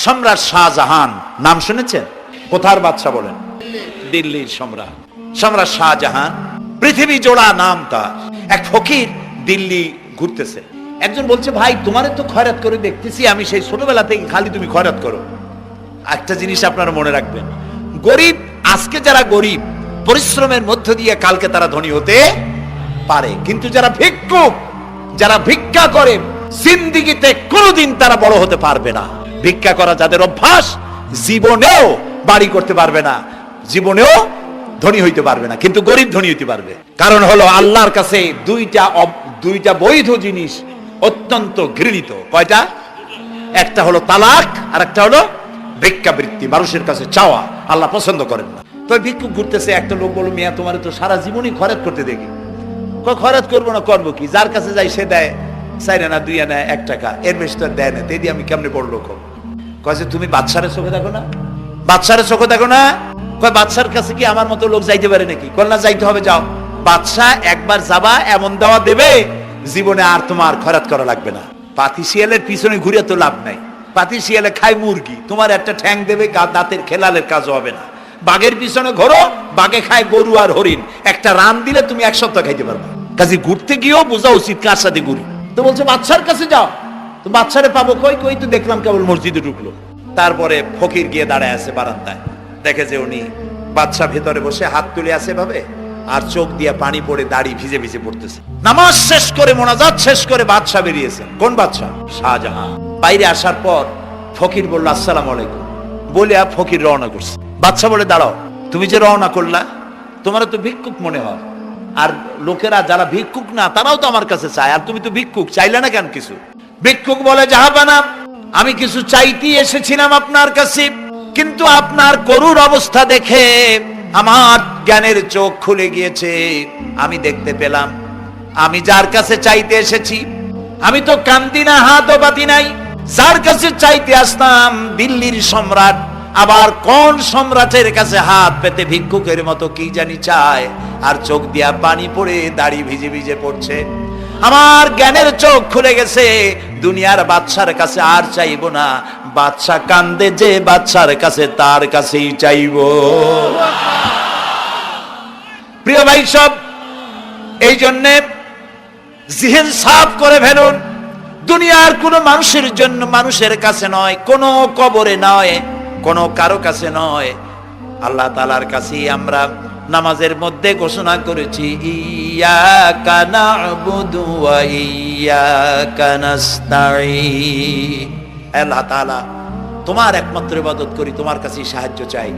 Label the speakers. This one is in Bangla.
Speaker 1: সম্রাট শাহজাহান নাম শুনেছেন? কোথার বাদশা বলেন? দিল্লির সম্রাট, সম্রাট শাহজাহান। পৃথিবী জোড়া নাম তার। এক ফকির দিল্লি ঘুরতেছে, একজন বলছে, ভাই তোমারে তো খয়রাত করে দেখতেছি আমি সেই ছোটবেলা থেকে, খালি তুমি খয়রাত করো। একটা জিনিস আপনারা মনে রাখবেন, গরিব, আজকে যারা গরিব পরিশ্রমের মধ্য দিয়ে কালকে তারা ধনী হতে পারে, কিন্তু যারা ভিক্ষুক, যারা ভিক্ষা করে, জিন্দেগিতে কোনোদিন তারা বড় হতে পারবে না। ভিক্ষা করা যাদের অভ্যাস, জীবনেও বাড়ি করতে পারবে না, জীবনেও ধনী হইতে পারবে না, কিন্তু গরিব ধনী হইতে পারবে। কারণ হলো আল্লাহর কাছে দুইটা বৈধ জিনিস অত্যন্ত ঘৃণিত। কয়টা? একটা হলো তালাক, আর একটা হলো ভিক্ষাবৃত্তি, মানুষের কাছে চাওয়া। আল্লাহ পছন্দ করেন না। তো ভিক্ষুক ঘুরতেছে, একটা লোক বলল, মিয়া তোমার তো সারা জীবনই খরচ করতে দেখি। খরচ করবো না, করবো কি? যার কাছে যাই সে দেয় 4 আনা 2 আনা 1 টাকা, এর বেশি তো দেয় না। দিদি আমি কেমনে বড় লোক হবো? কয়েছে তুমি বাদশারে চোখে দেখো না, বাদশারে চোখে দেখো না। কয় বাদশার কাছে কি আমার মতো লোক যাইতে পারে নাকি? কল না, যাইতে হবে, যাও। বাদশা একবার যাবা, এমন দেওয়া দেবে জীবনে আর তোমার খরচ করা লাগবে না। পাতি শিয়ালের পিছনে ঘুরে তো লাভ নাই। পাতি শিয়ালে খায় মুরগি, তোমার একটা ঠ্যাং দেবে, দাঁতের খেলালের কাজ হবে না। বাঘের পিছনে ঘোরো, বাঘে খায় গরু আর হরিণ, একটা রান দিলে তুমি 1 সপ্তাহ খাইতে পারবে। কাজে ঘুরতে গিয়েও বোঝা উচিত কার সাথে ঘুরি। তো বলছে বাদশার কাছে যাও। তো বাদশারে পাবো কই? কই তো দেখলাম কেবল মসজিদে ঢুকলো। তারপরে ফকির গিয়ে দাঁড়ায় আছে বারান্দায়, দেখে যে উনি বাদশা ভেতরে বসে হাত তুলে আছে ভাবে, আর চোখ দিয়ে পানি পড়ে দাড়ি ভিজে ভিজে পড়তেছে। নামাজ শেষ করে, মোনাজাত শেষ করে বাদশা বেরিয়েছেন। কোন বাদশা? শাহজাহান। বাইরে আসার পর ফকির বলল, আসসালামু আলাইকুম বলে ফকির রওনা করছে। বাদশা বলে, দাঁড়াও, তুমি যে রওনা করলা, তোমার তো ভিক্ষুক মনে হয়, আর লোকেরা যারা ভিক্ষুক না তারাও তো আমার কাছে চায়, আর তুমি তো ভিক্ষুক, চাইলে না কেন কিছু? ভিক্ষুক বলে, জাহাপানা, আমি কিছু চাইতেই এসেছিলাম আপনার কাছে, কিন্তু আপনার করুণ অবস্থা দেখে আমার জ্ঞানের চোখ খুলে গিয়েছে। আমি দেখতে পেলাম আমি যার কাছে চাইতে এসেছি, আমি তো কান্দি না, হাতও পাতি নাই। যার কাছে চাইতে আসতাম দিল্লির সম্রাট, আবার কোন সম্রাটের কাছে হাত পেতে ভিক্ষুকের মতো কি জানি চায়, আর চোখ দিয়া পানি পড়ে দাড়ি ভিজে ভিজে পড়ছে। আমার জ্ঞানের চোখ খুলে গেছে, দুনিয়ার বাদশার কাছে আর চাইবো না। বাদশা কান্দে যে বাদশার কাছে, তার কাছেই চাইবো। প্রিয় ভাই সব, এই জন্যে জিহ্ন সাফ করে ফেলুন। দুনিয়ার কোন মানুষের জন্য, মানুষের কাছে নয়, কোন কবরে নয়, কোন কারো কাছে নয়, আল্লাহ তাআলার কাছেই আমরা নামাজের মধ্যে ঘোষণা করেছি, ইয়াকা না'বুদু ওয়া ইয়াকা নাস্তাঈন। আল্লাহ তাআলা, তোমার একমাত্র ইবাদত করি, তোমার কাছেই সাহায্য চাই।